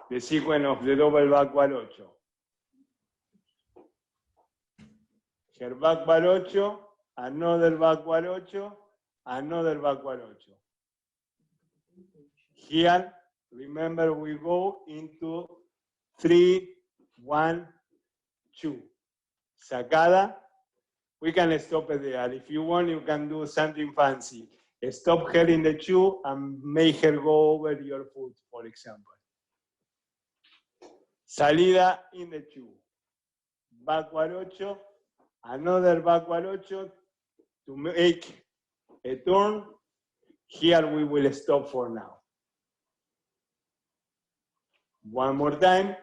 the sequence of the double backward ocho. Her backward ocho, another backward ocho, another backward ocho. Here, remember we go into 3, 1, 2. Sacada. We can stop it there. If you want, you can do something fancy. Stop her in the 2 and make her go over your foot, for example. Salida in the 2. Backward ocho, another backward ocho to make a turn. Here we will stop for now. One more time.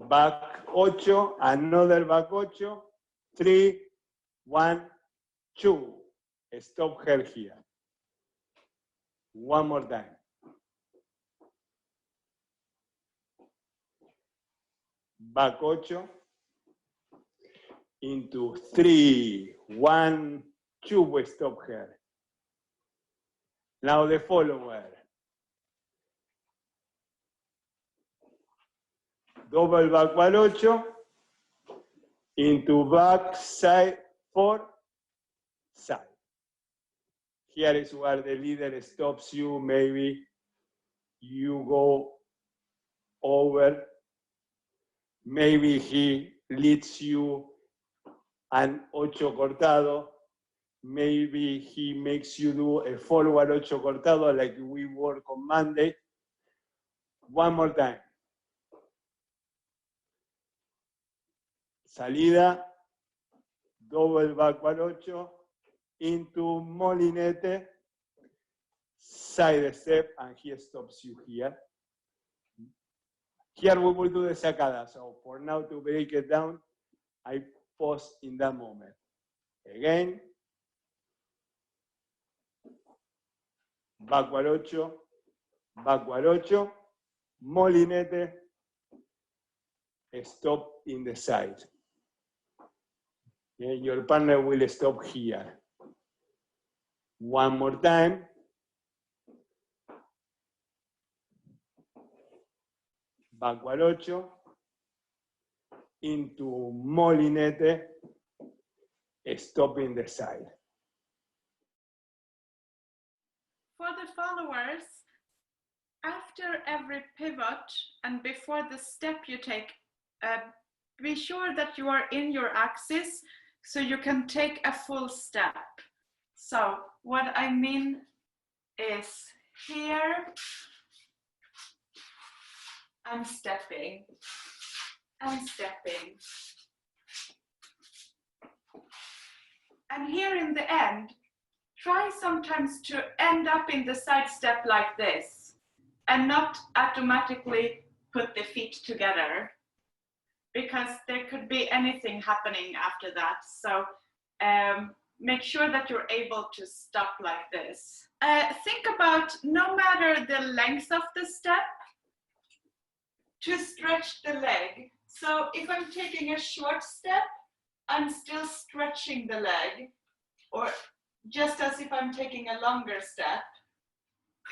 Back ocho, another back ocho, 3, 1, 2. Stop her here. One more time. Back ocho, into 3, 1, 2, we stop her. Now the follower. Double backward ocho, into back side 4, side. Here is where the leader stops you. Maybe you go over. Maybe he leads you an ocho cortado. Maybe he makes you do a forward ocho cortado like we work on Monday. One more time. Salida, double backward ocho, into molinete, side step, and he stops you here. Here we will do the sacada. So for now, to break it down, I pause in that moment. Again. Backward ocho, molinete, stop in the side. Okay, your partner will stop here. One more time. Backward ocho, into molinete, stop in the side. For the followers, after every pivot and before the step you take, be sure that you are in your axis so you can take a full step. So what I mean is here, I'm stepping, I'm stepping. And here in the end, try sometimes to end up in the side step like this and not automatically put the feet together, because there could be anything happening after that. So make sure that you're able to stop like this. Think about, no matter the length of the step, to stretch the leg. So if I'm taking a short step, I'm still stretching the leg, or just as if I'm taking a longer step.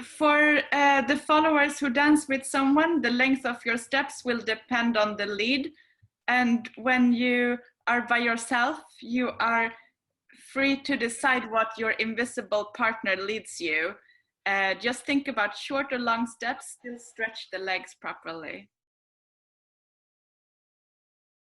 For the followers who dance with someone, the length of your steps will depend on the lead. And when you are by yourself, you are free to decide what your invisible partner leads you. Just think about short or long steps, still stretch the legs properly.